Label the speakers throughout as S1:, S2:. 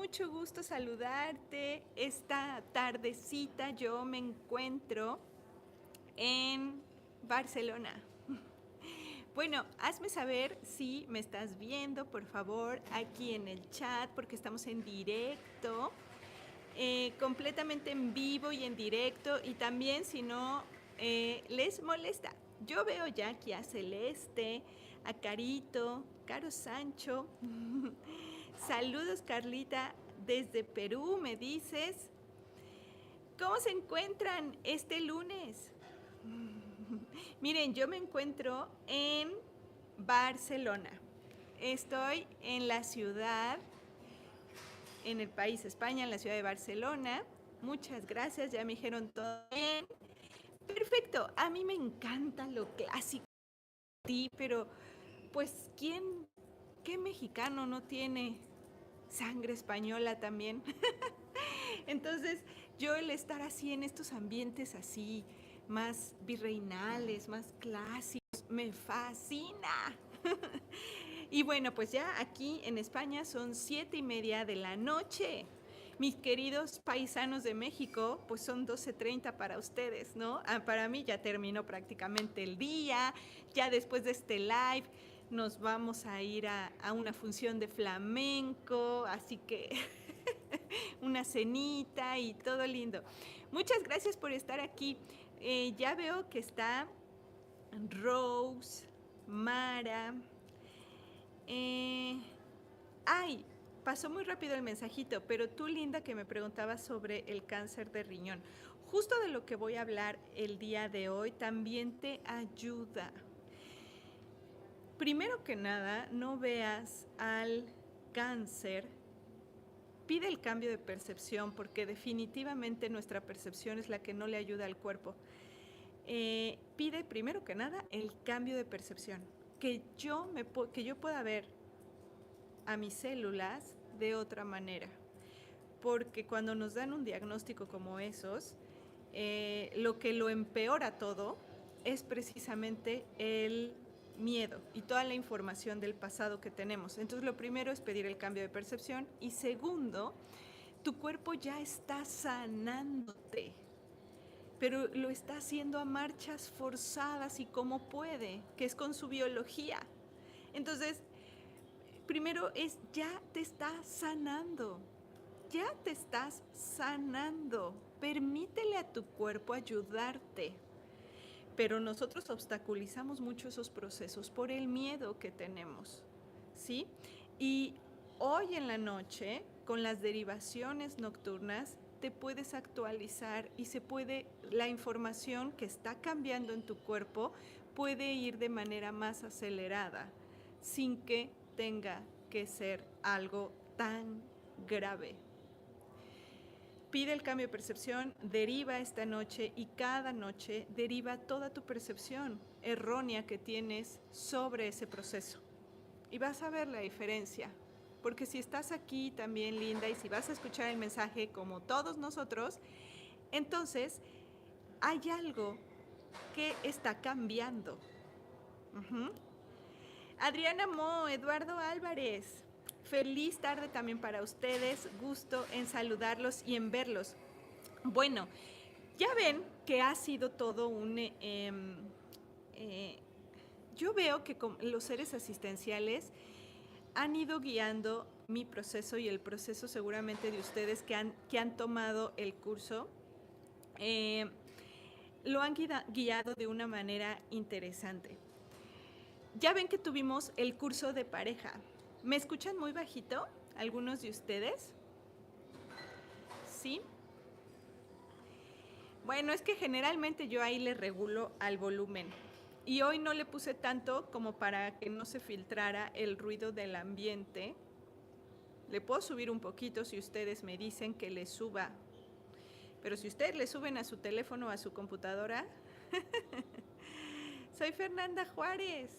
S1: mucho gusto saludarte. Esta tardecita yo me encuentro en Barcelona. Bueno, hazme saber si me estás viendo, por favor, aquí en el chat, porque estamos en directo, completamente en vivo y en directo, y también si no les molesta. Yo veo ya aquí a Celeste, a Carito, Caro Sancho. Saludos, Carlita, desde Perú, me dices. ¿Cómo se encuentran este lunes? Miren, yo me encuentro en Barcelona. Estoy en la ciudad, en el país España, en la ciudad de Barcelona. Muchas gracias, ya me dijeron todo bien. Perfecto, a mí me encanta lo clásico, sí, pero pues qué mexicano no tiene sangre española también? Entonces, yo el estar así en estos ambientes así, más virreinales, más clásicos, me fascina. Y bueno, pues ya aquí en España son 7:30 de la noche. Mis queridos paisanos de México, pues son 12:30 para ustedes, ¿no? Para mí ya terminó prácticamente el día, ya después de este live nos vamos a ir a una función de flamenco, así que una cenita y todo lindo. Muchas gracias por estar aquí. Ya veo que está Rose, Mara. Ay, pasó muy rápido el mensajito, pero tú, Linda, que me preguntabas sobre el cáncer de riñón. Justo de lo que voy a hablar el día de hoy también te ayuda. Primero que nada, no veas al cáncer. Pide el cambio de percepción porque definitivamente nuestra percepción es la que no le ayuda al cuerpo. Pide primero que nada el cambio de percepción, que yo pueda ver a mis células de otra manera. Porque cuando nos dan un diagnóstico como esos, lo que lo empeora todo es precisamente el miedo y toda la información del pasado que tenemos. Entonces, lo primero es pedir el cambio de percepción y segundo, tu cuerpo ya está sanándote, pero lo está haciendo a marchas forzadas y como puede, que es con su biología. Entonces, primero es ya te está sanando. Ya te estás sanando. Permítele a tu cuerpo ayudarte. Pero nosotros obstaculizamos mucho esos procesos por el miedo que tenemos, ¿sí? Y hoy en la noche, con las derivaciones nocturnas, te puedes actualizar y la información que está cambiando en tu cuerpo puede ir de manera más acelerada, sin que tenga que ser algo tan grave. Pide el cambio de percepción, deriva esta noche y cada noche deriva toda tu percepción errónea que tienes sobre ese proceso. Y vas a ver la diferencia, porque si estás aquí también, Linda, y si vas a escuchar el mensaje como todos nosotros, entonces hay algo que está cambiando. Adriana Mo, Eduardo Álvarez, feliz tarde también para ustedes, gusto en saludarlos y en verlos. Bueno, ya ven que ha sido todo un... yo veo que los seres asistenciales han ido guiando mi proceso y el proceso seguramente de ustedes que han tomado el curso. Lo han guiado de una manera interesante. Ya ven que tuvimos el curso de pareja. ¿Me escuchan muy bajito algunos de ustedes? ¿Sí? Bueno, es que generalmente yo ahí le regulo al volumen. Y hoy no le puse tanto como para que no se filtrara el ruido del ambiente. Le puedo subir un poquito si ustedes me dicen que le suba. Pero si ustedes le suben a su teléfono o a su computadora... Soy Fernanda Juárez.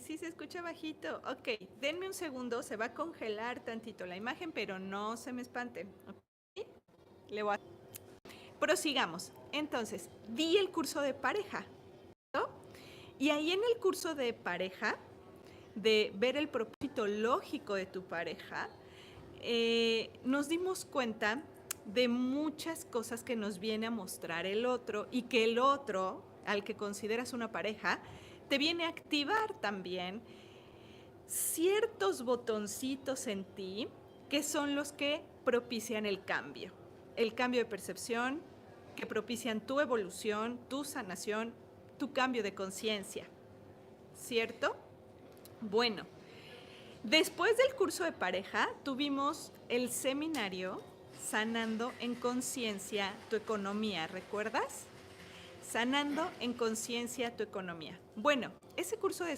S1: Sí se escucha bajito. Ok, denme un segundo, se va a congelar tantito la imagen, pero no se me espanten. ¿Okay? Prosigamos. Entonces, di el curso de pareja, ¿no? Y ahí en el curso de pareja de ver el propósito lógico de tu pareja, nos dimos cuenta de muchas cosas que nos viene a mostrar el otro y que el otro, al que consideras una pareja, te viene a activar también ciertos botoncitos en ti que son los que propician el cambio de percepción, que propician tu evolución, tu sanación, tu cambio de conciencia, ¿cierto? Bueno, después del curso de pareja tuvimos el seminario Sanando en Conciencia tu Economía, ¿recuerdas? Sanando en Conciencia tu Economía. Bueno, ese curso de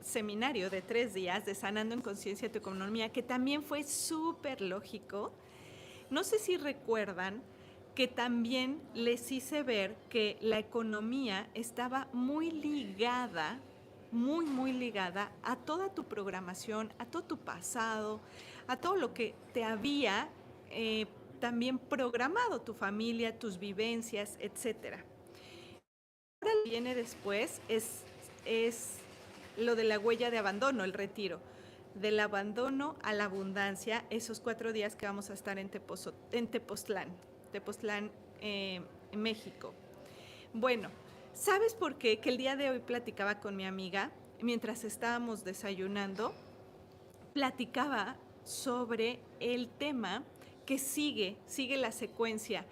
S1: seminario de 3 días de Sanando en Conciencia tu Economía, que también fue súper lógico, no sé si recuerdan que también les hice ver que la economía estaba muy ligada a toda tu programación, a todo tu pasado, a todo lo que te había también programado tu familia, tus vivencias, etcétera. Ahora lo que viene después es lo de la huella de abandono, el retiro. Del abandono a la abundancia, esos 4 días que vamos a estar en Tepoztlán, en México. Bueno, ¿sabes por qué? Que el día de hoy platicaba con mi amiga, mientras estábamos desayunando, platicaba sobre el tema que sigue la secuencia.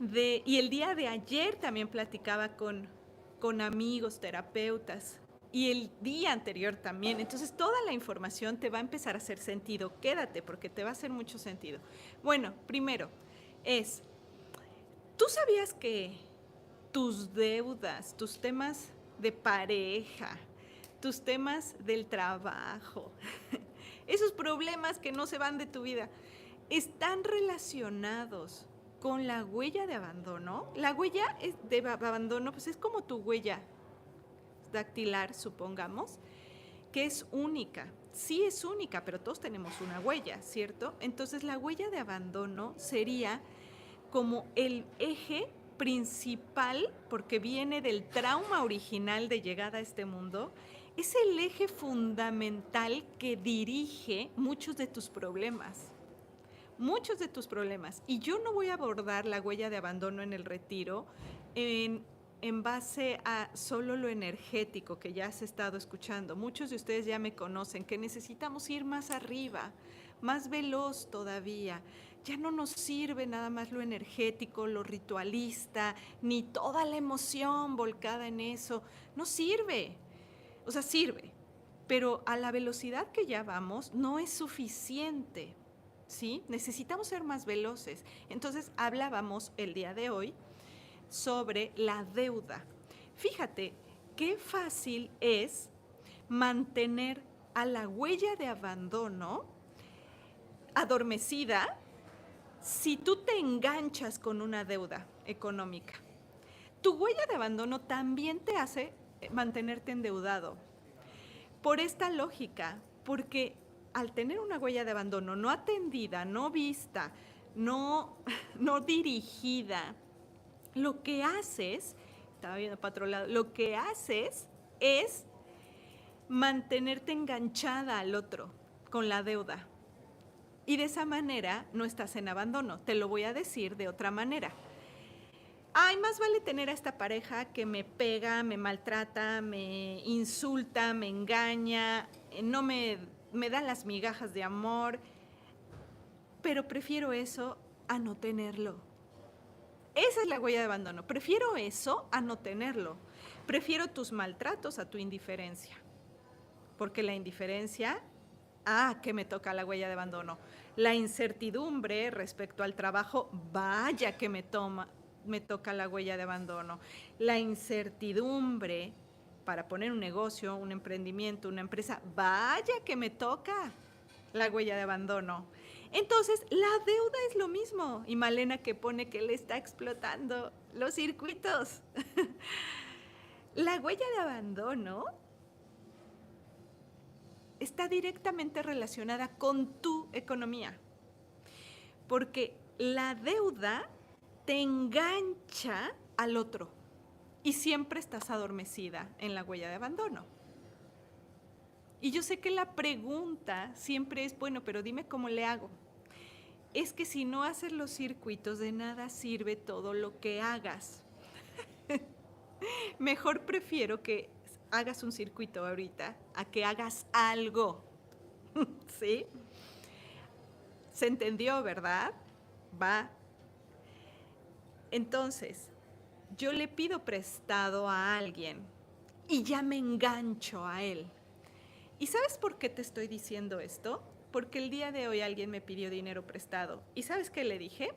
S1: Y el día de ayer también platicaba con amigos, terapeutas, y el día anterior también. Entonces toda la información te va a empezar a hacer sentido. Quédate porque te va a hacer mucho sentido. Bueno, primero ¿tú sabías que tus deudas, tus temas de pareja, tus temas del trabajo, esos problemas que no se van de tu vida, están relacionados con la huella de abandono? La huella de abandono pues es como tu huella dactilar, supongamos, que es única. Sí es única, pero todos tenemos una huella, ¿cierto? Entonces la huella de abandono sería como el eje principal, porque viene del trauma original de llegada a este mundo, es el eje fundamental que dirige muchos de tus problemas. Y yo no voy a abordar la huella de abandono en el retiro en base a solo lo energético que ya has estado escuchando. Muchos de ustedes ya me conocen, que necesitamos ir más arriba, más veloz todavía. Ya no nos sirve nada más lo energético, lo ritualista, ni toda la emoción volcada en eso. No sirve. O sea, sirve, pero a la velocidad que ya vamos no es suficiente, ¿sí? Necesitamos ser más veloces. Entonces hablábamos el día de hoy sobre la deuda. Fíjate qué fácil es mantener a la huella de abandono adormecida si tú te enganchas con una deuda económica. Tu huella de abandono también te hace mantenerte endeudado. Por esta lógica, porque al tener una huella de abandono no atendida, no vista, no dirigida, lo que haces, estaba viendo para otro lado, lo que haces es mantenerte enganchada al otro con la deuda. Y de esa manera no estás en abandono. Te lo voy a decir de otra manera. Ay, más vale tener a esta pareja que me pega, me maltrata, me insulta, me engaña, no me da las migajas de amor, pero prefiero eso a no tenerlo. Esa es la huella de abandono. Prefiero eso a no tenerlo. Prefiero tus maltratos a tu indiferencia. Porque la indiferencia, que me toca la huella de abandono. La incertidumbre respecto al trabajo, vaya que me toca la huella de abandono. La incertidumbre para poner un negocio, un emprendimiento, una empresa, vaya que me toca la huella de abandono. Entonces, la deuda es lo mismo. Y Malena que pone que le está explotando los circuitos. La huella de abandono está directamente relacionada con tu economía. Porque la deuda te engancha al otro y siempre estás adormecida en la huella de abandono. Y yo sé que la pregunta siempre es, bueno, pero dime cómo le hago. Es que si no haces los circuitos, de nada sirve todo lo que hagas. Mejor prefiero que hagas un circuito ahorita a que hagas algo. ¿Sí? ¿Se entendió, verdad? Va. Entonces, yo le pido prestado a alguien y ya me engancho a él. ¿Y sabes por qué te estoy diciendo esto? Porque el día de hoy alguien me pidió dinero prestado. ¿Y sabes qué le dije?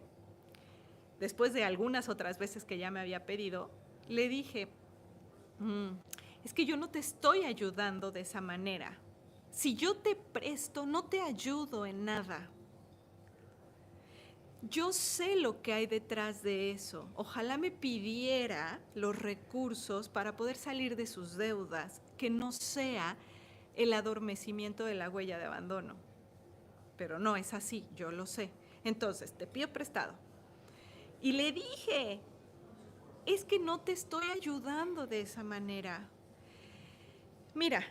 S1: Después de algunas otras veces que ya me había pedido, le dije, es que yo no te estoy ayudando de esa manera. Si yo te presto, no te ayudo en nada. Yo sé lo que hay detrás de eso. Ojalá me pidiera los recursos para poder salir de sus deudas, que no sea el adormecimiento de la huella de abandono. Pero no es así, yo lo sé. Entonces, te pido prestado. Y le dije, es que no te estoy ayudando de esa manera. Mira,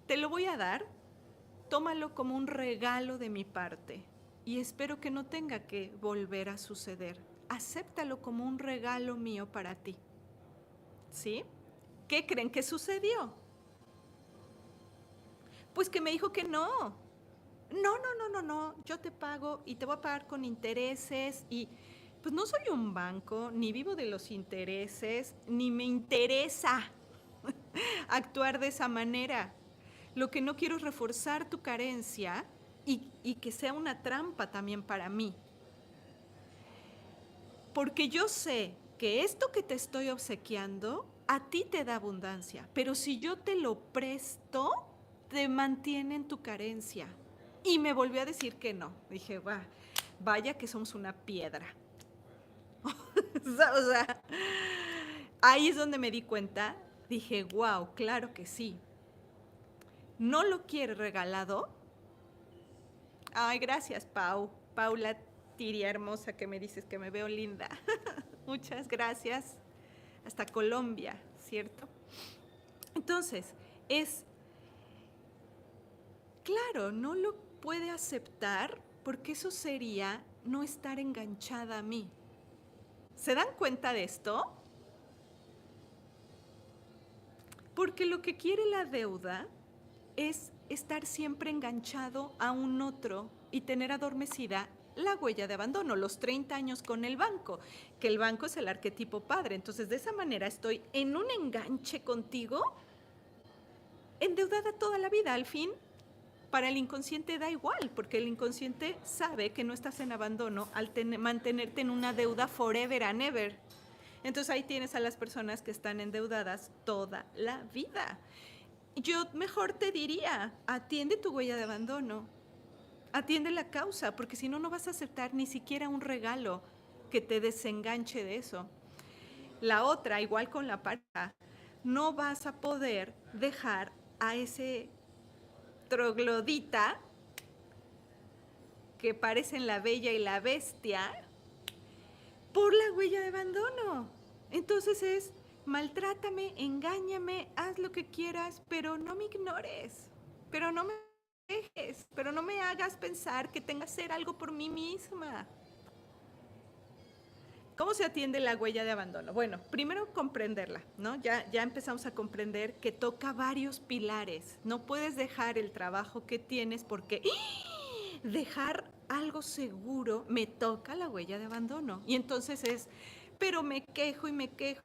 S1: te lo voy a dar, tómalo como un regalo de mi parte y espero que no tenga que volver a suceder. Acéptalo como un regalo mío para ti. ¿Sí? ¿Qué creen que sucedió? Pues que me dijo que no. No, yo te pago y te voy a pagar con intereses y pues no soy un banco, ni vivo de los intereses, ni me interesa actuar de esa manera. Lo que no quiero es reforzar tu carencia y que sea una trampa también para mí. Porque yo sé que esto que te estoy obsequiando a ti te da abundancia, pero si yo te lo presto, te mantiene en tu carencia. Y me volvió a decir que no. Dije, vaya que somos una piedra. O sea, ahí es donde me di cuenta. Dije, wow, claro que sí. ¿No lo quiere regalado? Ay, gracias, Paula Tiria hermosa, que me dices que me veo linda. Muchas gracias. Hasta Colombia, ¿cierto? Entonces, claro, no lo puede aceptar porque eso sería no estar enganchada a mí. ¿Se dan cuenta de esto? Porque lo que quiere la deuda es estar siempre enganchado a un otro y tener adormecida la huella de abandono, los 30 años con el banco, que el banco es el arquetipo padre. Entonces, de esa manera estoy en un enganche contigo, endeudada toda la vida. Al fin, para el inconsciente da igual, porque el inconsciente sabe que no estás en abandono al mantenerte en una deuda forever and ever. Entonces ahí tienes a las personas que están endeudadas toda la vida. Yo mejor te diría, atiende tu huella de abandono, atiende la causa, porque si no, no vas a aceptar ni siquiera un regalo que te desenganche de eso. La otra, igual con la pareja, no vas a poder dejar a ese troglodita que parecen la bella y la bestia por la huella de abandono. Entonces es, maltrátame, engáñame, haz lo que quieras, pero no me ignores, pero no me dejes, pero no me hagas pensar que tenga que hacer algo por mí misma. ¿Cómo se atiende la huella de abandono? Bueno, primero comprenderla, ¿no? Ya empezamos a comprender que toca varios pilares. No puedes dejar el trabajo que tienes porque dejar algo seguro me toca la huella de abandono. Y entonces pero me quejo y me quejo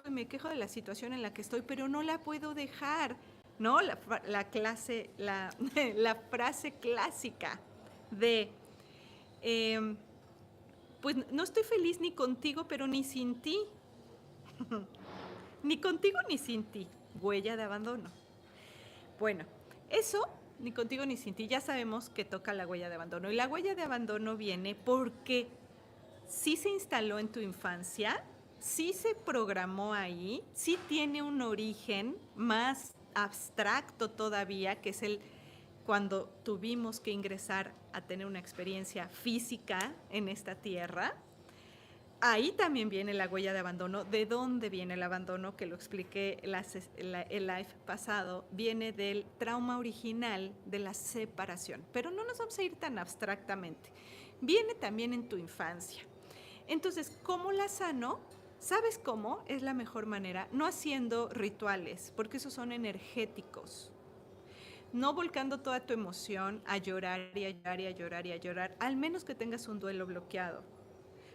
S1: y me quejo de la situación en la que estoy, pero no la puedo dejar, ¿no? La frase clásica de... pues no estoy feliz ni contigo, pero ni sin ti. Ni contigo ni sin ti. Huella de abandono. Bueno, eso, ni contigo ni sin ti, ya sabemos que toca la huella de abandono. Y la huella de abandono viene porque sí se instaló en tu infancia, sí se programó ahí, sí tiene un origen más abstracto todavía, que es cuando tuvimos que ingresar a tener una experiencia física en esta tierra, Ahí también viene la huella de abandono. ¿De dónde viene el abandono? Que lo expliqué el live pasado. Viene del trauma original de la separación. Pero no nos vamos a ir tan abstractamente. Viene también en tu infancia. Entonces, ¿cómo la sano? ¿Sabes cómo? Es la mejor manera. No haciendo rituales, porque esos son energéticos. No volcando toda tu emoción a llorar y a llorar y a llorar y a llorar, al menos que tengas un duelo bloqueado.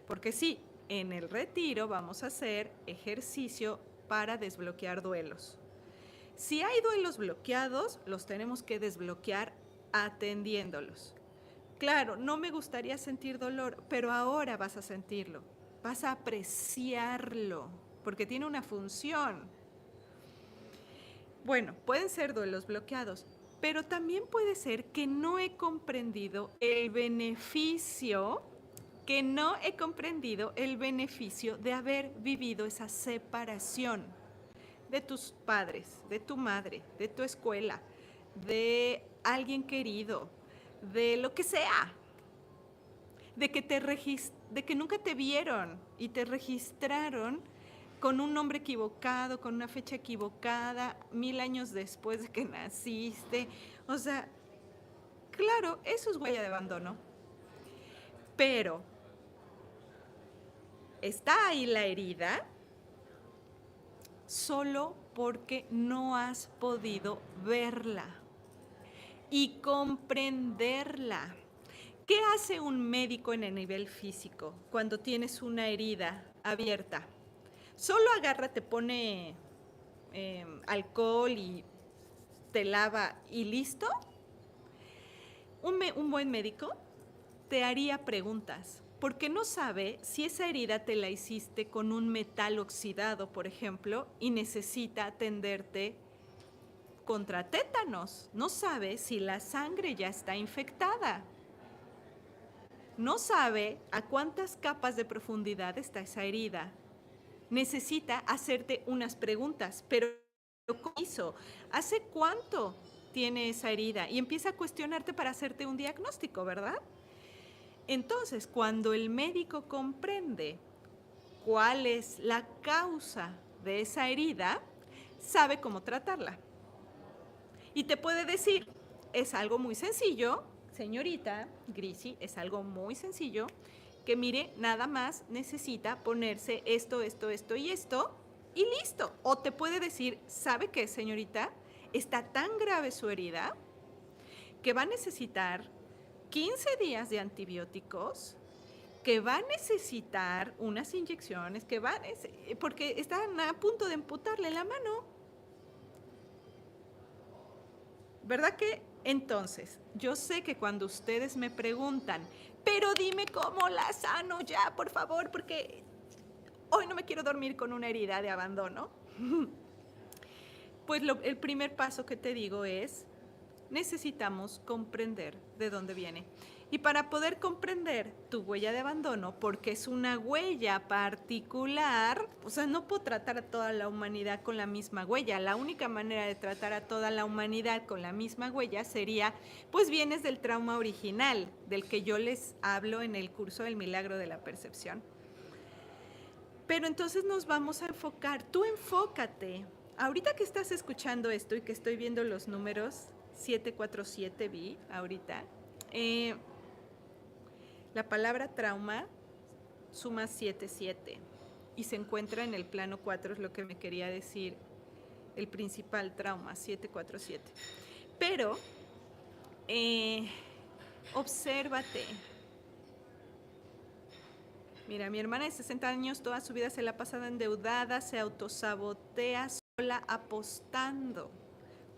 S1: Porque sí, en el retiro vamos a hacer ejercicio para desbloquear duelos. Si hay duelos bloqueados, los tenemos que desbloquear atendiéndolos. Claro, no me gustaría sentir dolor, pero ahora vas a sentirlo. Vas a apreciarlo, porque tiene una función. Bueno, pueden ser duelos bloqueados, pero también puede ser que no he comprendido el beneficio de haber vivido esa separación de tus padres, de tu madre, de tu escuela, de alguien querido, de lo que sea, de que nunca te vieron y te registraron con un nombre equivocado, con una fecha equivocada, 1000 años después de que naciste. O sea, claro, eso es huella de abandono. Pero está ahí la herida solo porque no has podido verla y comprenderla. ¿Qué hace un médico en el nivel físico cuando tienes una herida abierta? Solo agarra, te pone alcohol y te lava y listo. Un buen médico te haría preguntas, porque no sabe si esa herida te la hiciste con un metal oxidado, por ejemplo, y necesita atenderte contra tétanos. No sabe si la sangre ya está infectada. No sabe a cuántas capas de profundidad está esa herida. Necesita hacerte unas preguntas, pero ¿cómo hizo? ¿Hace cuánto tiene esa herida? Y empieza a cuestionarte para hacerte un diagnóstico, ¿verdad? Entonces, cuando el médico comprende cuál es la causa de esa herida, sabe cómo tratarla. Y te puede decir, es algo muy sencillo, señorita Grisi, es algo muy sencillo, que mire, nada más necesita ponerse esto, esto, esto y esto, y listo. O te puede decir, ¿sabe qué, señorita? Está tan grave su herida que va a necesitar 15 días de antibióticos, que va a necesitar unas inyecciones, porque están a punto de amputarle la mano. ¿Verdad que? Entonces, yo sé que cuando ustedes me preguntan, pero dime cómo la sano ya, por favor, porque hoy no me quiero dormir con una herida de abandono. Pues el primer paso que te digo es, necesitamos comprender de dónde viene. Y para poder comprender tu huella de abandono, porque es una huella particular, o sea, no puedo tratar a toda la humanidad con la misma huella. La única manera de tratar a toda la humanidad con la misma huella sería, pues vienes del trauma original, del que yo les hablo en el curso del milagro de la percepción. Pero entonces nos vamos a enfocar, tú enfócate. Ahorita que estás escuchando esto y que estoy viendo los números, 747 vi ahorita, la palabra trauma suma 77 y se encuentra en el plano 4, es lo que me quería decir, el principal trauma, 747. Pero, obsérvate. Mira, mi hermana de 60 años toda su vida se la ha pasado endeudada, se autosabotea sola apostando.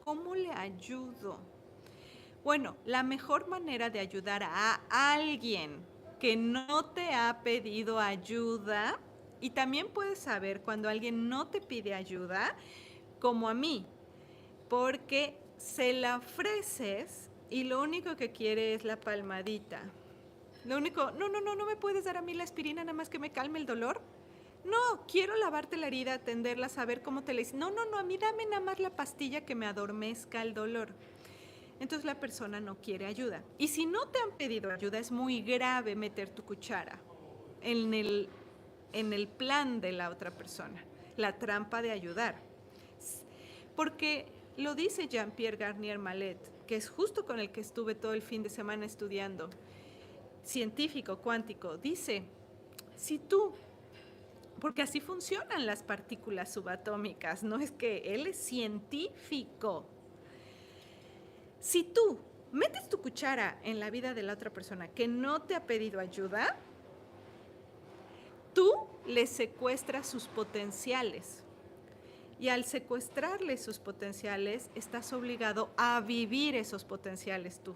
S1: ¿Cómo le ayudo? Bueno, la mejor manera de ayudar a alguien que no te ha pedido ayuda, y también puedes saber cuando alguien no te pide ayuda, como a mí, porque se la ofreces y lo único que quiere es la palmadita. Lo único, no me puedes dar a mí la aspirina nada más que me calme el dolor. No, quiero lavarte la herida, atenderla, saber cómo te la hice. No, a mí dame nada más la pastilla que me adormezca el dolor. Entonces la persona no quiere ayuda. Y si no te han pedido ayuda, es muy grave meter tu cuchara en el en el plan de la otra persona, la trampa de ayudar. Porque lo dice Jean-Pierre Garnier Mallet, que es justo con el que estuve todo el fin de semana estudiando, científico cuántico, dice, si tú, porque así funcionan las partículas subatómicas, no es que él es científico. Si tú metes tu cuchara en la vida de la otra persona que no te ha pedido ayuda, tú le secuestras sus potenciales. Y al secuestrarle sus potenciales, estás obligado a vivir esos potenciales tú.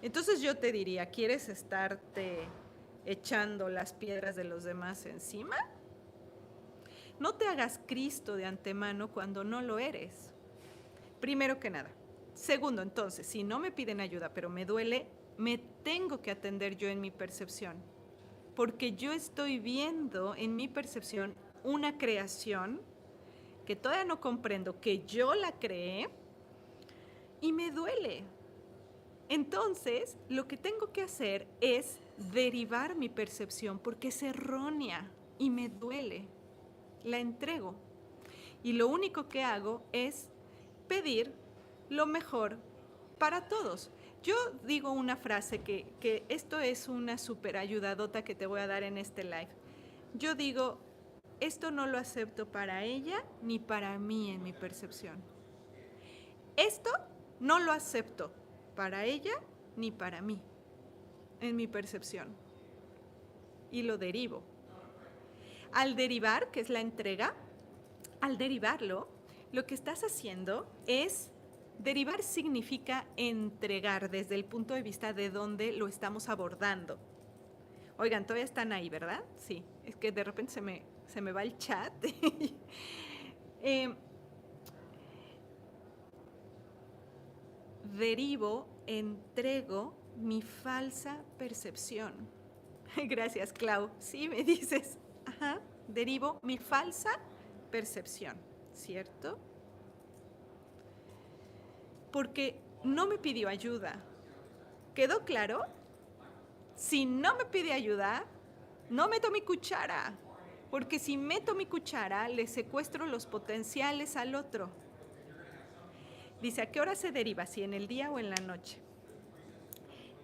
S1: Entonces yo te diría, ¿quieres estarte echando las piedras de los demás encima? No te hagas Cristo de antemano cuando no lo eres. Primero que nada. Segundo, entonces, si no me piden ayuda, pero me duele, me tengo que atender yo en mi percepción. Porque yo estoy viendo en mi percepción una creación que todavía no comprendo, que yo la creé y me duele. Entonces, lo que tengo que hacer es derivar mi percepción porque es errónea y me duele. La entrego. Y lo único que hago es pedir lo mejor para todos. Yo digo una frase que esto es una súper ayudadota que te voy a dar en este live. Yo digo, esto no lo acepto para ella ni para mí en mi percepción. Esto no lo acepto para ella ni para mí en mi percepción. Y lo derivo. Al derivar, que es la entrega, al derivarlo, lo que estás haciendo es, derivar significa entregar desde el punto de vista de donde lo estamos abordando. Oigan, todavía están ahí, ¿verdad? Sí, es que de repente se me va el chat. Derivo, entrego mi falsa percepción. Gracias, Clau. Sí, me dices. Ajá, derivo mi falsa percepción, ¿cierto? Porque no me pidió ayuda. ¿Quedó claro? Si no me pide ayuda, no meto mi cuchara. Porque si meto mi cuchara, le secuestro los potenciales al otro. Dice, ¿a qué hora se deriva? ¿Si en el día o en la noche?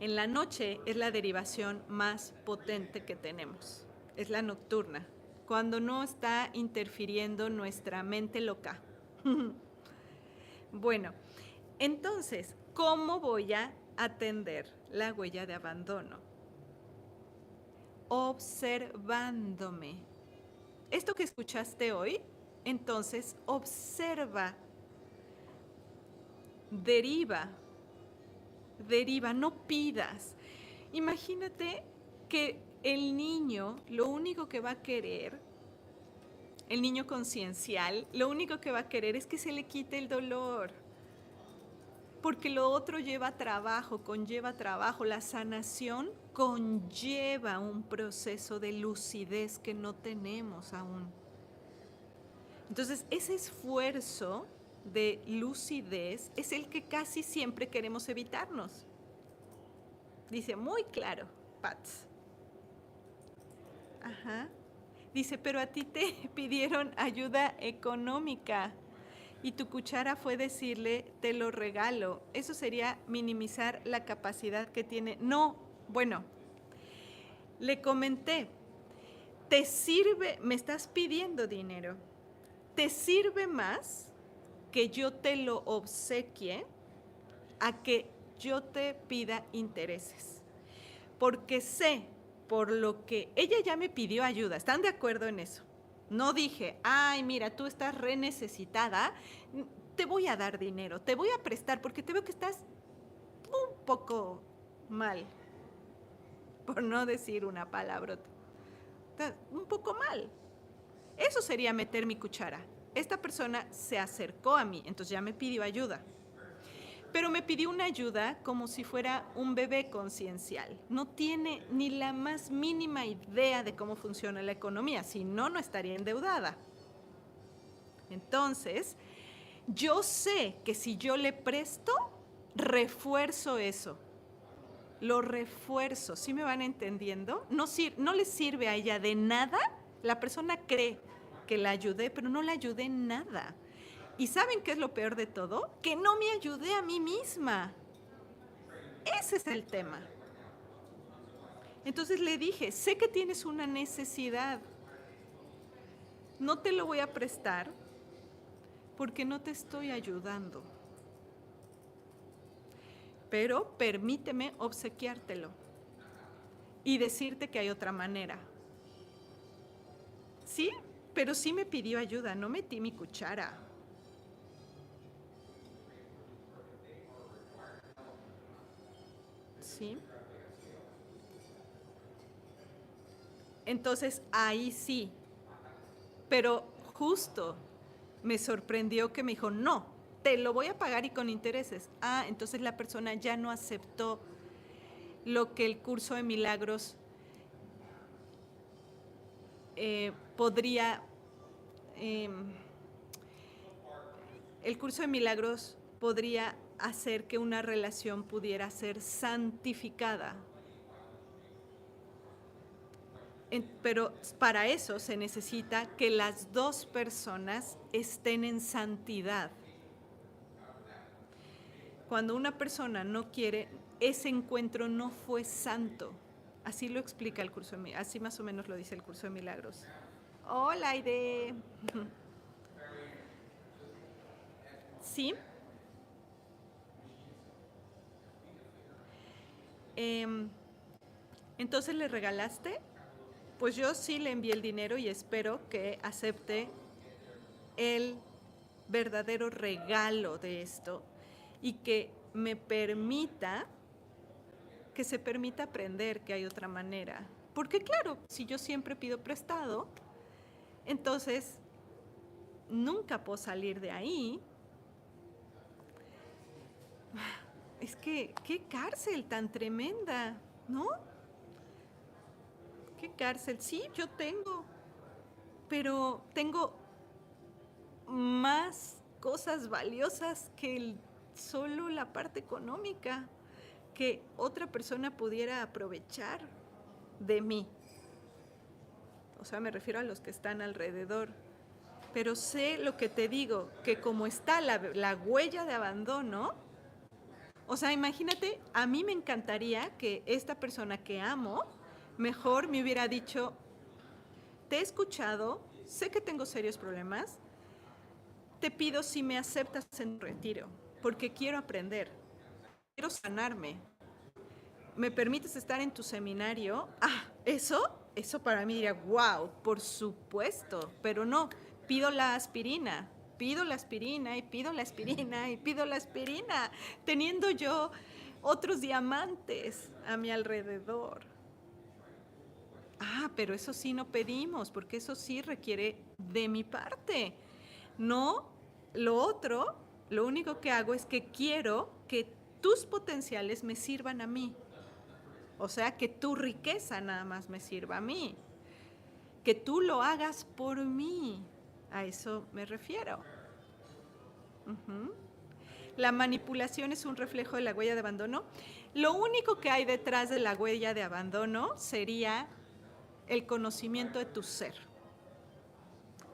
S1: En la noche es la derivación más potente que tenemos. Es la nocturna, cuando no está interfiriendo nuestra mente loca. Bueno, entonces, ¿cómo voy a atender la huella de abandono? Observándome. Esto que escuchaste hoy, entonces, observa. Deriva, no pidas. Imagínate que el niño, lo único que va a querer, el niño conciencial, lo único que va a querer es que se le quite el dolor. Porque lo otro lleva trabajo, conlleva trabajo. La sanación conlleva un proceso de lucidez que no tenemos aún. Entonces, ese esfuerzo de lucidez es el que casi siempre queremos evitarnos. Dice, muy claro, Pats. Ajá. Dice, pero a ti te pidieron ayuda económica y tu cuchara fue decirle, te lo regalo. Eso sería minimizar la capacidad que tiene. No, bueno, le comenté, te sirve, me estás pidiendo dinero, ¿te sirve más que yo te lo obsequie a que yo te pida intereses? Porque sé, por lo que ella ya me pidió ayuda, ¿están de acuerdo en eso? No dije, ay, mira, tú estás re necesitada, te voy a dar dinero, te voy a prestar porque te veo que estás un poco mal, por no decir una palabrota. Un poco mal. Eso sería meter mi cuchara. Esta persona se acercó a mí, entonces ya me pidió ayuda. Pero me pidió una ayuda como si fuera un bebé conciencial. No tiene ni la más mínima idea de cómo funciona la economía, si no, no estaría endeudada. Entonces, yo sé que si yo le presto, refuerzo eso. Lo refuerzo, ¿sí me van entendiendo? No le sirve a ella de nada La persona cree que la ayudé, pero no la ayudé en nada. ¿Y saben qué es lo peor de todo? Que no me ayudé a mí misma. Ese es el tema. Entonces le dije, sé que tienes una necesidad. No te lo voy a prestar porque no te estoy ayudando. Pero permíteme obsequiártelo y decirte que hay otra manera. Sí, pero sí me pidió ayuda, no metí mi cuchara. ¿Sí? Entonces, ahí sí. Pero justo me sorprendió que me dijo, no, te lo voy a pagar y con intereses. Ah, entonces la persona ya no aceptó lo que el curso de milagros podría... el curso de milagros podría hacer que una relación pudiera ser santificada. Pero para eso se necesita que las dos personas estén en santidad. Cuando una persona no quiere, ese encuentro no fue santo. Así lo explica el curso de milagros, así más o menos lo dice el curso de milagros. Hola, Aide. ¿Sí? Entonces, ¿le regalaste? Pues yo sí le envié el dinero y espero que acepte el verdadero regalo de esto y que me permita, que se permita aprender que hay otra manera. Porque claro, si yo siempre pido prestado, entonces nunca puedo salir de ahí. Es que, qué cárcel tan tremenda, ¿no? ¿Qué cárcel? Sí, yo tengo, pero tengo más cosas valiosas que solo la parte económica que otra persona pudiera aprovechar de mí. O sea, me refiero a los que están alrededor. Pero sé lo que te digo, que como está la huella de abandono, o sea, imagínate, a mí me encantaría que esta persona que amo, mejor me hubiera dicho, te he escuchado, sé que tengo serios problemas, te pido si me aceptas en un retiro, porque quiero aprender, quiero sanarme. ¿Me permites estar en tu seminario? Ah, eso para mí diría, wow, por supuesto, pero no, pido la aspirina y pido la aspirina y pido la aspirina, teniendo yo otros diamantes a mi alrededor. Ah, pero eso sí no pedimos, porque eso sí requiere de mi parte. No, lo otro, lo único que hago es que quiero que tus potenciales me sirvan a mí. O sea, que tu riqueza nada más me sirva a mí. Que tú lo hagas por mí. A eso me refiero. La manipulación es un reflejo de la huella de abandono. Lo único que hay detrás de la huella de abandono sería el conocimiento de tu ser.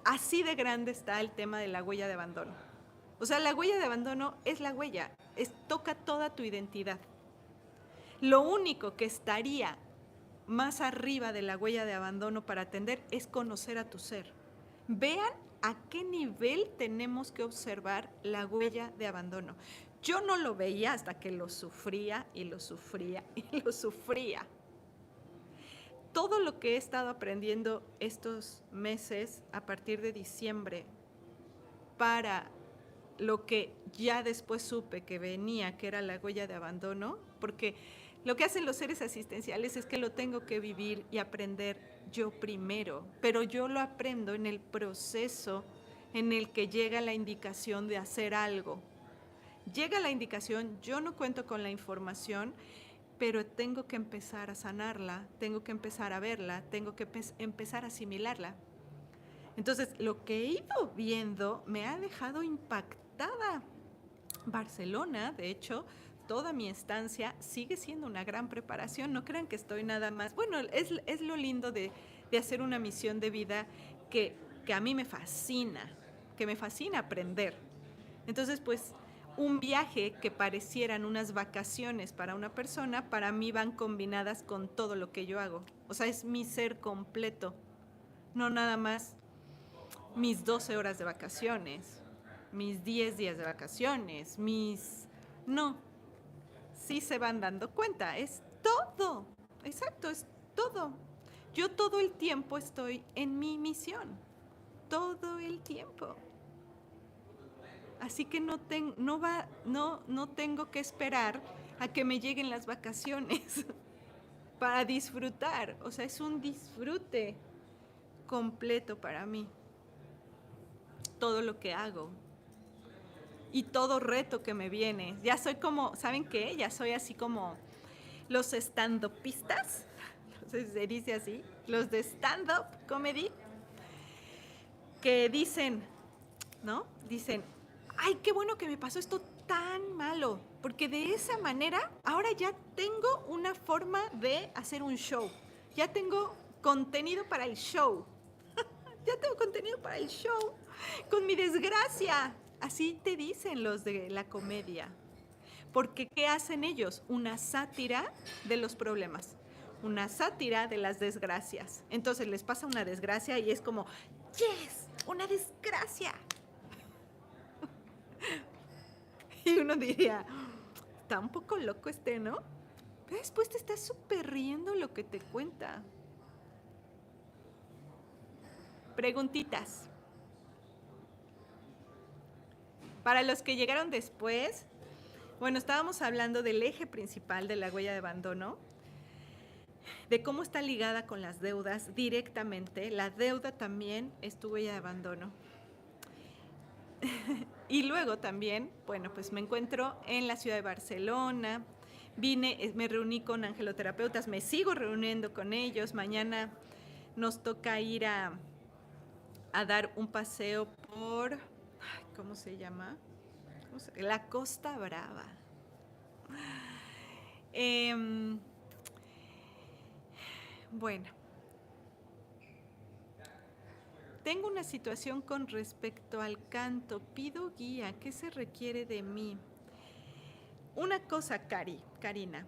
S1: Así de grande está el tema de la huella de abandono. O sea, la huella de abandono es la huella, toca toda tu identidad. Lo único que estaría más arriba de la huella de abandono para atender es conocer a tu ser. Vean a qué nivel tenemos que observar la huella de abandono. Yo no lo veía hasta que lo sufría y lo sufría y lo sufría. Todo lo que he estado aprendiendo estos meses a partir de diciembre para lo que ya después supe que venía, que era la huella de abandono, porque lo que hacen los seres asistenciales es que lo tengo que vivir y aprender yo primero, pero yo lo aprendo en el proceso en el que llega la indicación de hacer algo. Llega la indicación, yo no cuento con la información, pero tengo que empezar a sanarla, tengo que empezar a verla, tengo que empezar a asimilarla. Entonces, lo que he ido viendo me ha dejado impactada. Barcelona, de hecho, toda mi estancia sigue siendo una gran preparación. No crean que estoy nada más. Bueno, es lo lindo de de hacer una misión de vida que a mí me fascina, que me fascina aprender. Entonces, pues, un viaje que parecieran unas vacaciones para una persona, para mí van combinadas con todo lo que yo hago. O sea, es mi ser completo, no nada más mis 12 horas de vacaciones, mis 10 días de vacaciones, No, sí se van dando cuenta, es todo, exacto, es todo. Yo todo el tiempo estoy en mi misión, todo el tiempo. Así que no tengo que esperar a que me lleguen las vacaciones para disfrutar. O sea, es un disfrute completo para mí. Todo lo que hago. Y todo reto que me viene. Ya soy como, ¿saben qué? Ya soy así como los stand-upistas. No sé si se dice así. Los de stand-up comedy. Que dicen, ¿no? Dicen, ay, qué bueno que me pasó esto tan malo, porque de esa manera ahora ya tengo una forma de hacer un show, ya tengo contenido para el show, ya tengo contenido para el show, con mi desgracia. Así te dicen los de la comedia, porque ¿qué hacen ellos? Una sátira de los problemas, una sátira de las desgracias. Entonces les pasa una desgracia y es como, yes, una desgracia. Y uno diría, está un poco loco ¿no? Pero después te estás súper riendo lo que te cuenta. Preguntitas. Para los que llegaron después, bueno, estábamos hablando del eje principal de la huella de abandono, de cómo está ligada con las deudas directamente. La deuda también es tu huella de abandono. Y luego también, bueno, pues me encuentro en la ciudad de Barcelona, me reuní con angeloterapeutas, me sigo reuniendo con ellos. Mañana nos toca ir a dar un paseo por, ¿cómo se llama? La Costa Brava. Bueno, tengo una situación con respecto al canto. Pido guía. ¿Qué se requiere de mí? Una cosa, Karina.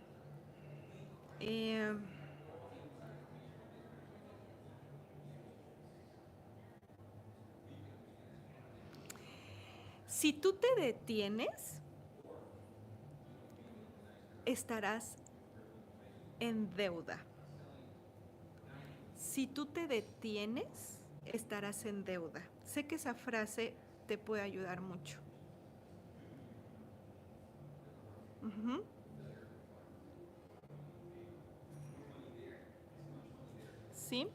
S1: Si tú te detienes, estarás en deuda. Si tú te detienes, estarás en deuda. Sé que esa frase te puede ayudar mucho. ¿Sí?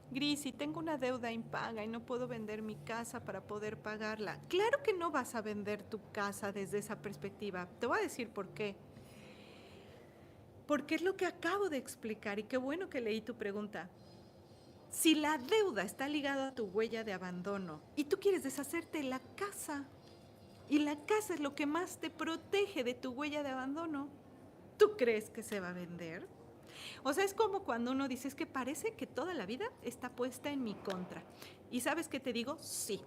S1: Gris, si tengo una deuda impaga y no puedo vender mi casa para poder pagarla. Claro que no vas a vender tu casa desde esa perspectiva. Te voy a decir por qué. Porque es lo que acabo de explicar y qué bueno que leí tu pregunta. Si la deuda está ligada a tu huella de abandono y tú quieres deshacerte de la casa, y la casa es lo que más te protege de tu huella de abandono, ¿tú crees que se va a vender? O sea, es como cuando uno dice, es que parece que toda la vida está puesta en mi contra. ¿Y sabes qué te digo? Sí.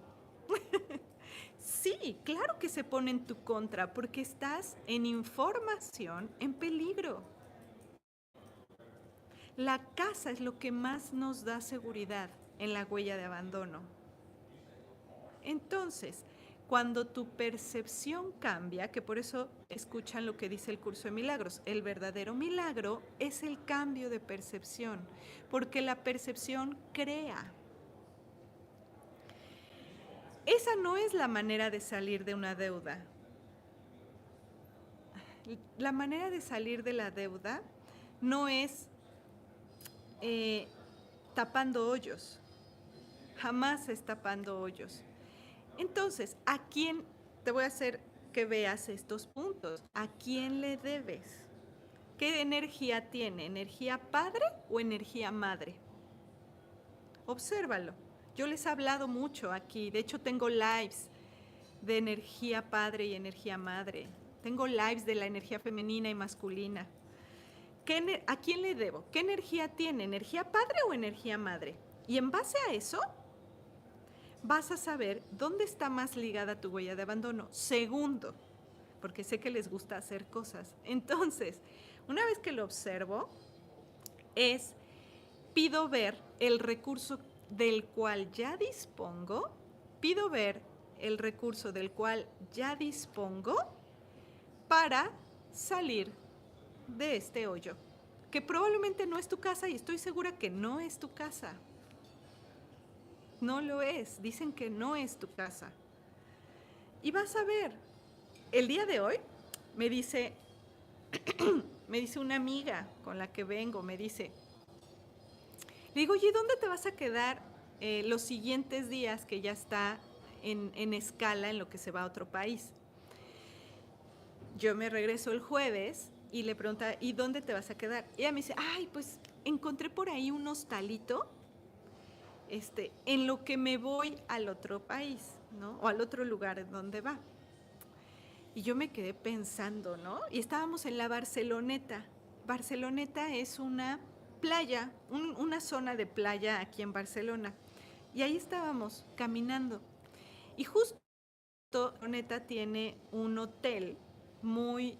S1: Sí, claro que se pone en tu contra porque estás en información en peligro. La casa es lo que más nos da seguridad en la huella de abandono. Entonces, cuando tu percepción cambia, que por eso escuchan lo que dice el curso de milagros, el verdadero milagro es el cambio de percepción, porque la percepción crea. Esa no es la manera de salir de una deuda. La manera de salir de la deuda no es tapando hoyos, jamás es tapando hoyos. Entonces, ¿a quién? Te voy a hacer que veas estos puntos. ¿A quién le debes? ¿Qué energía tiene? ¿Energía padre o energía madre? Obsérvalo. Yo les he hablado mucho aquí. De hecho, tengo lives de energía padre y energía madre. Tengo lives de la energía femenina y masculina. ¿A quién le debo? ¿Qué energía tiene? ¿Energía padre o energía madre? Y en base a eso, vas a saber dónde está más ligada tu huella de abandono. Segundo, porque sé que les gusta hacer cosas. Entonces, una vez que lo observo, pido ver el recurso del cual ya dispongo, para salir de este hoyo, que probablemente no es tu casa y estoy segura que no es tu casa. No lo es, dicen que no es tu casa. Y vas a ver, el día de hoy me dice una amiga con la que vengo, le digo, oye, ¿dónde te vas a quedar los siguientes días que ya está en escala en lo que se va a otro país? Yo me regreso el jueves y le pregunta, ¿y dónde te vas a quedar? Y ella me dice, ay, pues encontré por ahí un hostalito en lo que me voy al otro país, ¿no? O al otro lugar donde va. Y yo me quedé pensando, ¿no? Y estábamos en la Barceloneta. Barceloneta es una playa, una zona de playa aquí en Barcelona. Y ahí estábamos caminando. Y justo Barceloneta tiene un hotel muy,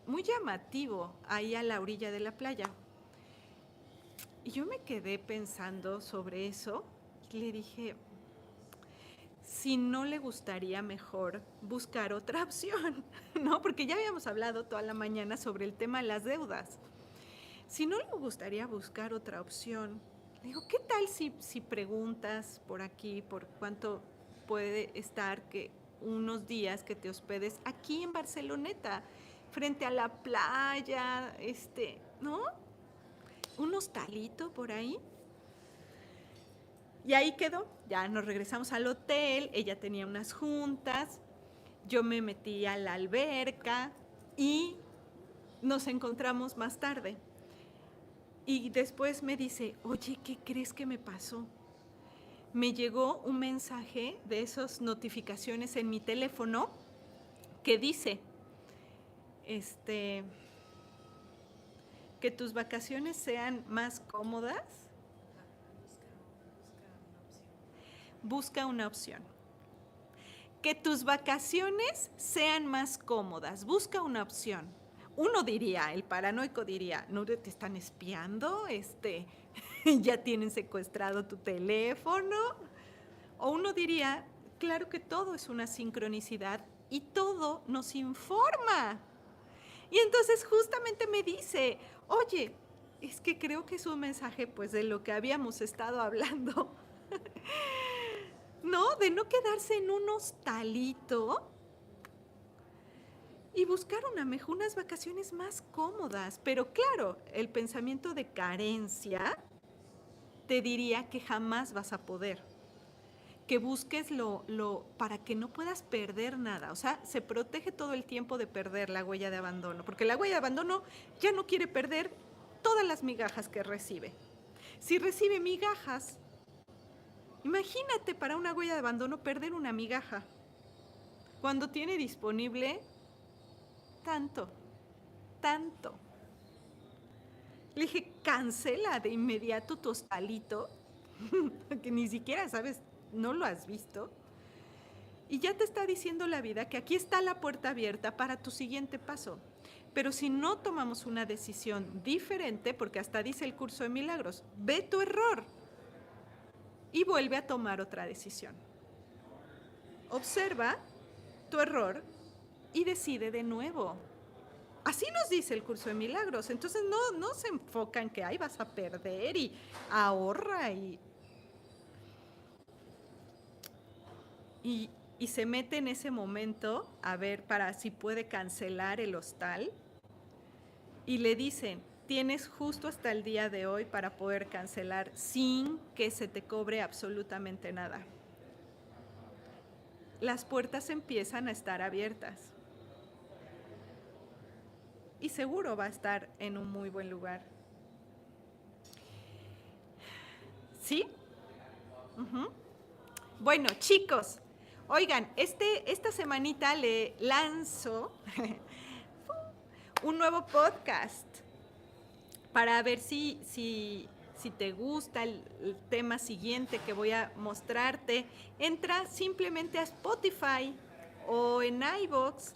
S1: muy llamativo ahí a la orilla de la playa. Y yo me quedé pensando sobre eso y le dije, si no le gustaría mejor buscar otra opción, ¿no? Porque ya habíamos hablado toda la mañana sobre el tema de las deudas. Si no le gustaría buscar otra opción, le digo, ¿qué tal si preguntas por aquí, por cuánto puede estar que unos días que te hospedes aquí en Barceloneta, frente a la playa, ¿no? Un hostalito por ahí. Y ahí quedó, ya nos regresamos al hotel, ella tenía unas juntas, yo me metí a la alberca y nos encontramos más tarde. Y después me dice, oye, ¿qué crees que me pasó? Me llegó un mensaje de esas notificaciones en mi teléfono que dice, que tus vacaciones sean más cómodas. Busca una opción. Que tus vacaciones sean más cómodas. Busca una opción. Uno diría, el paranoico diría, ¿no te están espiando? ¿Ya tienen secuestrado tu teléfono? O uno diría, claro que todo es una sincronicidad y todo nos informa. Y entonces justamente me dice, oye, es que creo que es un mensaje pues de lo que habíamos estado hablando. ¿No? De no quedarse en un hostalito y buscar unas vacaciones más cómodas. Pero claro, el pensamiento de carencia te diría que jamás vas a poder. Que busques para que no puedas perder nada. O sea, se protege todo el tiempo de perder la huella de abandono. Porque la huella de abandono ya no quiere perder todas las migajas que recibe. Si recibe migajas, imagínate para una huella de abandono perder una migaja, cuando tiene disponible tanto. Le dije, cancela de inmediato tu hostalito, que ni siquiera sabes, no lo has visto, y ya te está diciendo la vida que aquí está la puerta abierta para tu siguiente paso. Pero si no tomamos una decisión diferente, porque hasta dice el curso de milagros, ve tu error y vuelve a tomar otra decisión. Observa tu error y decide de nuevo. Así nos dice el curso de milagros. Entonces no se enfoca en que ahí vas a perder y ahorra y se mete en ese momento a ver para si puede cancelar el hostal y le dicen, tienes justo hasta el día de hoy para poder cancelar sin que se te cobre absolutamente nada. Las puertas empiezan a estar abiertas. Y seguro va a estar en un muy buen lugar. ¿Sí? Bueno, chicos, oigan, esta semanita le lanzo un nuevo podcast. para ver si te gusta el tema siguiente que voy a mostrarte. Entra simplemente a Spotify o en iVoox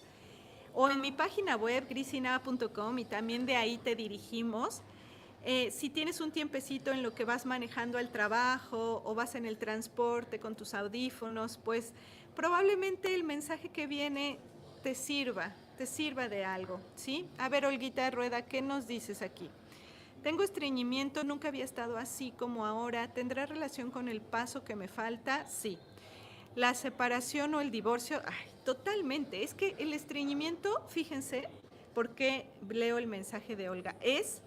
S1: o en mi página web grisinava.com y también de ahí te dirigimos. Si tienes un tiempecito en lo que vas manejando al trabajo o vas en el transporte con tus audífonos, pues probablemente el mensaje que viene te sirva de algo, ¿sí? A ver, Olguita Rueda, ¿qué nos dices aquí? Tengo estreñimiento, nunca había estado así como ahora. ¿Tendrá relación con el paso que me falta? Sí. La separación o el divorcio, ay, totalmente. Es que el estreñimiento, fíjense, porque leo el mensaje de Olga, está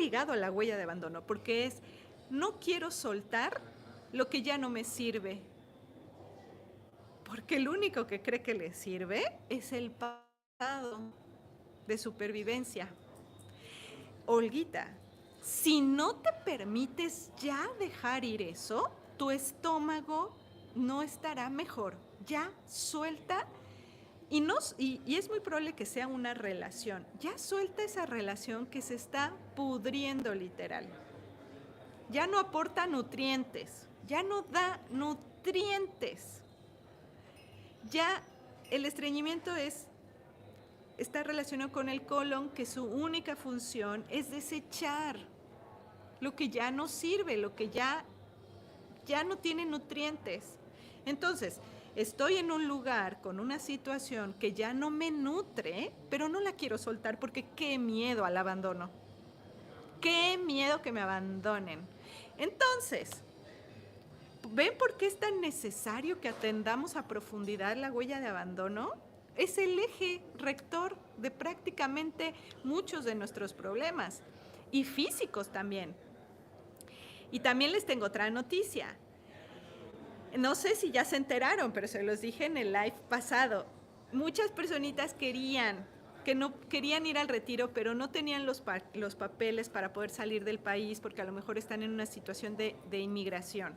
S1: ligado a la huella de abandono, porque no quiero soltar lo que ya no me sirve, porque el único que cree que le sirve es el pasado de supervivencia. Olguita, si no te permites ya dejar ir eso, tu estómago no estará mejor. Ya suelta y es muy probable que sea una relación. Ya suelta esa relación que se está pudriendo literal. Ya no aporta nutrientes, ya no da nutrientes. Ya el estreñimiento está relacionado con el colon, que su única función es desechar lo que ya no sirve, lo que ya no tiene nutrientes. Entonces, estoy en un lugar con una situación que ya no me nutre, pero no la quiero soltar porque qué miedo al abandono. Qué miedo que me abandonen. Entonces, ¿ven por qué es tan necesario que atendamos a profundidad la huella de abandono? Es el eje rector de prácticamente muchos de nuestros problemas, y físicos también. Y también les tengo otra noticia. No sé si ya se enteraron, pero se los dije en el live pasado. Muchas personitas que no querían ir al retiro, pero no tenían los papeles para poder salir del país porque a lo mejor están en una situación de inmigración.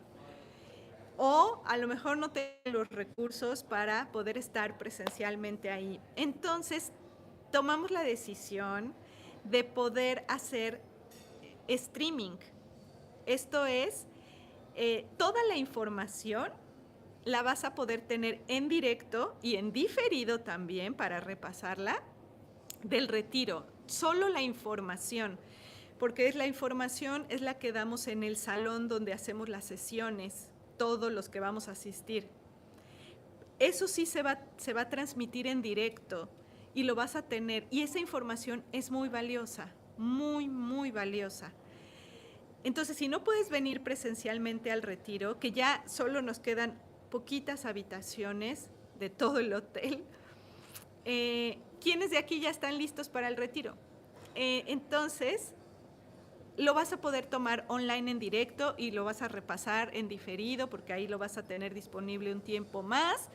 S1: O a lo mejor no tienen los recursos para poder estar presencialmente ahí. Entonces, tomamos la decisión de poder hacer streaming. Esto es, toda la información la vas a poder tener en directo y en diferido también para repasarla del retiro. Solo la información, porque la información es la que damos en el salón donde hacemos las sesiones, todos los que vamos a asistir. Eso sí se va a transmitir en directo y lo vas a tener. Y esa información es muy valiosa, muy, muy valiosa. Entonces, si no puedes venir presencialmente al retiro, que ya solo nos quedan poquitas habitaciones de todo el hotel, ¿quiénes de aquí ya están listos para el retiro? Entonces, lo vas a poder tomar online en directo y lo vas a repasar en diferido porque ahí lo vas a tener disponible un tiempo más.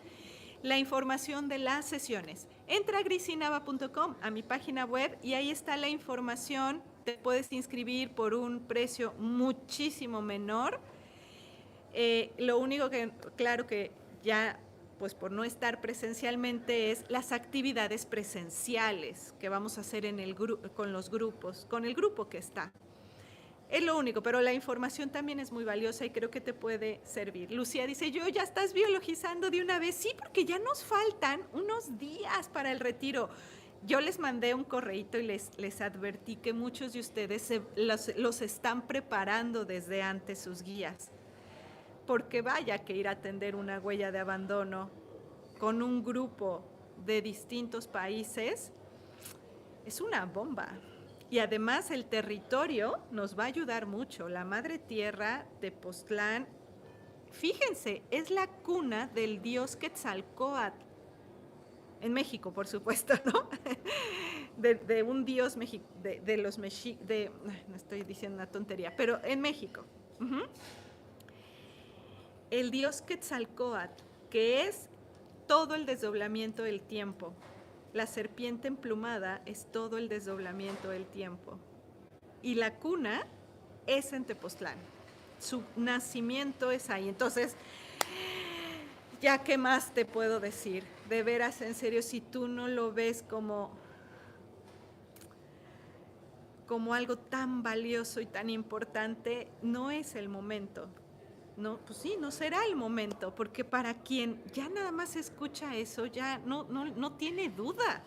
S1: La información de las sesiones. Entra a grisinava.com, a mi página web, y ahí está la información. Te puedes inscribir por un precio muchísimo menor. Lo único que, claro que ya, pues por no estar presencialmente, es las actividades presenciales que vamos a hacer con los grupos, con el grupo que está. Es lo único, pero la información también es muy valiosa y creo que te puede servir. Lucía dice, ya estás biologizando de una vez. Sí, porque ya nos faltan unos días para el retiro. Yo les mandé un correíto y les advertí que muchos de ustedes los están preparando desde antes sus guías. Porque vaya que ir a atender una huella de abandono con un grupo de distintos países es una bomba. Y además el territorio nos va a ayudar mucho. La madre tierra, Tepoztlán, fíjense, es la cuna del dios Quetzalcóatl. En México, por supuesto, ¿no? De un dios de los mexicas, no estoy diciendo una tontería, pero en México. El dios Quetzalcóatl, que es todo el desdoblamiento del tiempo. La serpiente emplumada es todo el desdoblamiento del tiempo. Y la cuna es en Tepoztlán. Su nacimiento es ahí. Entonces, ya qué más te puedo decir. De veras, en serio, si tú no lo ves como como algo tan valioso y tan importante, no es el momento. No, pues sí, no será el momento, porque para quien ya nada más escucha eso, ya no tiene duda.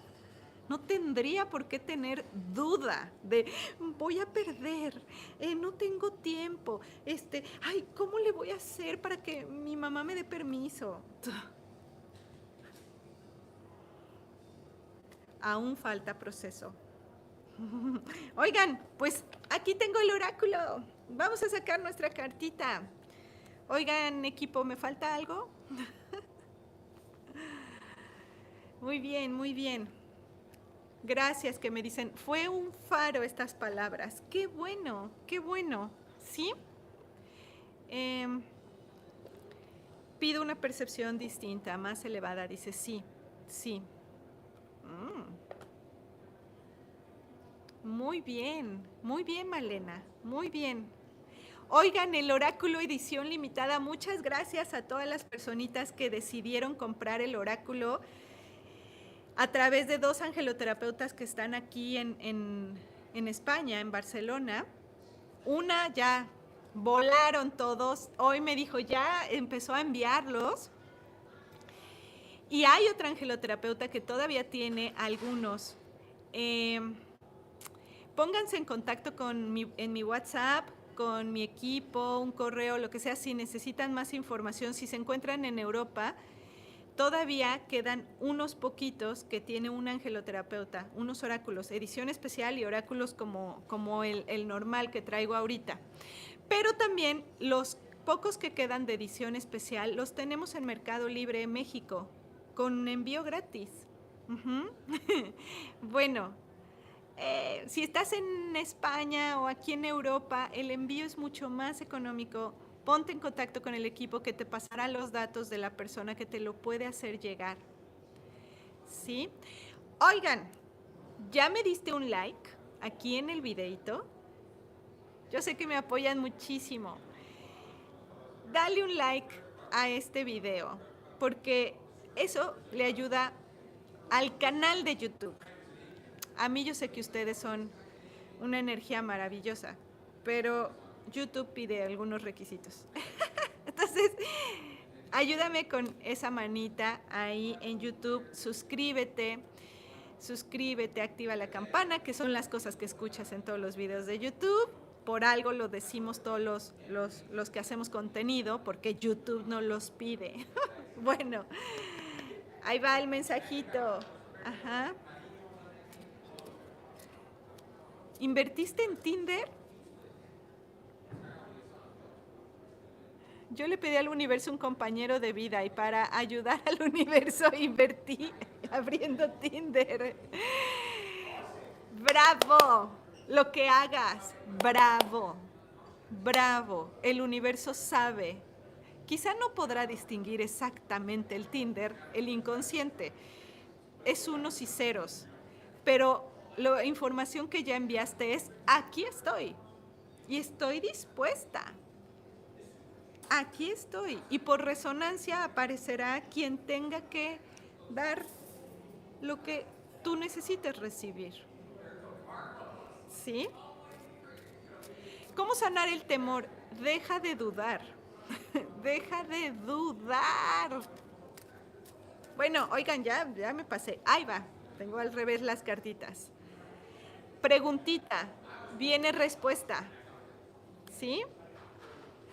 S1: No tendría por qué tener duda de voy a perder, no tengo tiempo, ay, ¿cómo le voy a hacer para que mi mamá me dé permiso? Aún falta proceso. Oigan, pues aquí tengo el oráculo. Vamos a sacar nuestra cartita. Oigan, equipo, ¿me falta algo? Muy bien, muy bien. Gracias que me dicen, fue un faro estas palabras. Qué bueno, ¿sí? Pido una percepción distinta, más elevada. Dice, sí, sí. Muy bien, Malena, muy bien. Oigan, el oráculo edición limitada, muchas gracias a todas las personitas que decidieron comprar el oráculo a través de 2 angeloterapeutas que están aquí en España, en Barcelona. Una ya volaron todos, hoy me dijo ya empezó a enviarlos. Y hay otra angeloterapeuta que todavía tiene algunos. Pónganse en contacto en mi WhatsApp, con mi equipo, un correo, lo que sea, si necesitan más información, si se encuentran en Europa. Todavía quedan unos poquitos que tiene un angeloterapeuta, unos oráculos, edición especial y oráculos como el normal que traigo ahorita. Pero también los pocos que quedan de edición especial los tenemos en Mercado Libre México, con envío gratis. Bueno, si estás en España o aquí en Europa, el envío es mucho más económico. Ponte en contacto con el equipo que te pasará los datos de la persona que te lo puede hacer llegar. ¿Sí? Oigan, ¿ya me diste un like aquí en el videito? Yo sé que me apoyan muchísimo. Dale un like a este video, porque eso le ayuda al canal de YouTube. A mí yo sé que ustedes son una energía maravillosa, pero YouTube pide algunos requisitos. Entonces, ayúdame con esa manita ahí en YouTube, suscríbete, activa la campana, que son las cosas que escuchas en todos los videos de YouTube. Por algo lo decimos todos los que hacemos contenido, porque YouTube no los pide. Bueno, ahí va el mensajito. Ajá. ¿Invertiste en Tinder? Yo le pedí al universo un compañero de vida y para ayudar al universo invertí abriendo Tinder. ¡Bravo! Lo que hagas, bravo, bravo. El universo sabe. Quizá no podrá distinguir exactamente el Tinder, el inconsciente. Es unos y ceros. Pero la información que ya enviaste es, aquí estoy. Y estoy dispuesta. Aquí estoy. Y por resonancia aparecerá quien tenga que dar lo que tú necesites recibir. ¿Sí? ¿Cómo sanar el temor? Deja de dudar. Deja de dudar. Bueno, oigan, ya me pasé. Ahí va. Tengo al revés las cartitas. Preguntita. Viene respuesta. ¿Sí?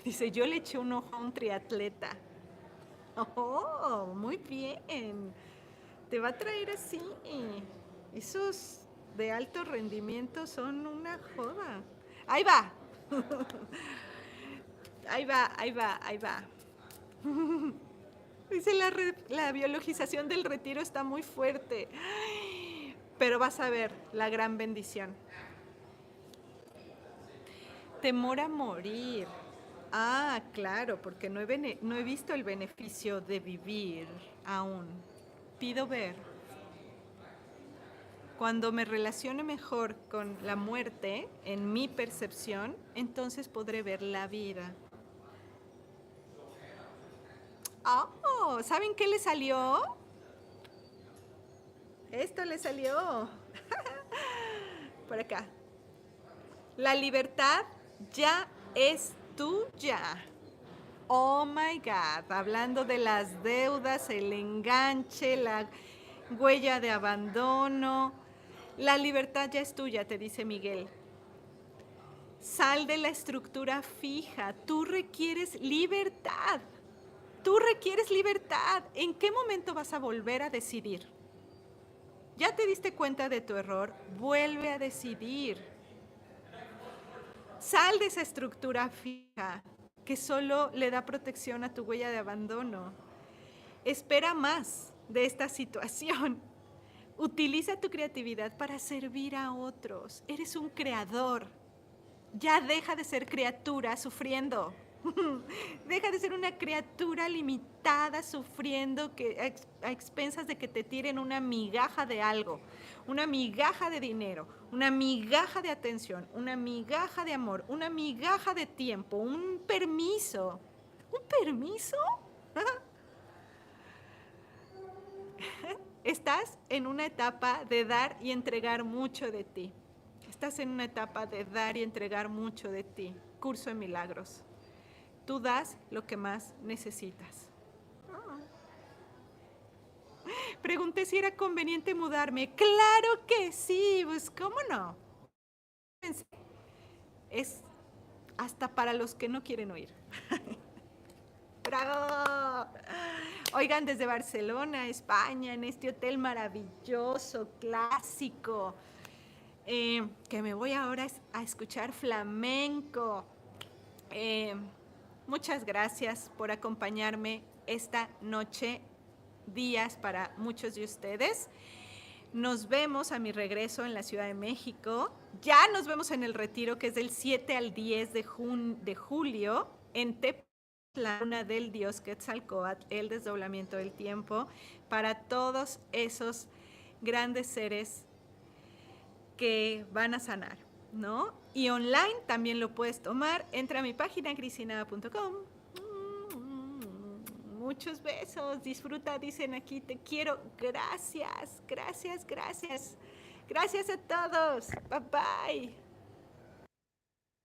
S1: Dice, yo le eché un ojo a un triatleta. Oh, muy bien. Te va a traer así. Esos de alto rendimiento son una joda. Ahí va. Ahí va. Dice, la biologización del retiro está muy fuerte. Pero vas a ver la gran bendición. Temor a morir. Ah, claro, porque no he visto el beneficio de vivir aún. Pido ver. Cuando me relacione mejor con la muerte, en mi percepción, entonces podré ver la vida. Oh, ¿saben qué le salió? Esto le salió. Por acá. La libertad ya es tuya. Oh my God, hablando de las deudas, el enganche, la huella de abandono. La libertad ya es tuya, te dice Miguel. Sal de la estructura fija. Tú requieres libertad. Tú requieres libertad. ¿En qué momento vas a volver a decidir? ¿Ya te diste cuenta de tu error? Vuelve a decidir. Sal de esa estructura fija que solo le da protección a tu huella de abandono. Espera más de esta situación. Utiliza tu creatividad para servir a otros. Eres un creador. Ya deja de ser criatura sufriendo. Deja de ser una criatura limitada sufriendo que a expensas de que te tiren una migaja de algo, una migaja de dinero, una migaja de atención, una migaja de amor, una migaja de tiempo, un permiso. ¿Un permiso? Estás en una etapa de dar y entregar mucho de ti. Estás en una etapa de dar y entregar mucho de ti. Curso de milagros. Tú das lo que más necesitas. Pregunté si era conveniente mudarme. ¡Claro que sí! Pues, ¿cómo no? Es hasta para los que no quieren oír. ¡Bravo! Oigan, desde Barcelona, España, en este hotel maravilloso, clásico, que me voy ahora a escuchar flamenco. Muchas gracias por acompañarme esta noche, días para muchos de ustedes. Nos vemos a mi regreso en la Ciudad de México. Ya nos vemos en el retiro que es del 7 al 10 de julio en Tepoztlán, la luna del dios Quetzalcóatl, el desdoblamiento del tiempo, para todos esos grandes seres que van a sanar, ¿no? Y online también lo puedes tomar. Entra a mi página crisinada.com. Muchos besos, disfruta, dicen aquí, te quiero. Gracias, gracias, gracias. Gracias a todos. Bye bye.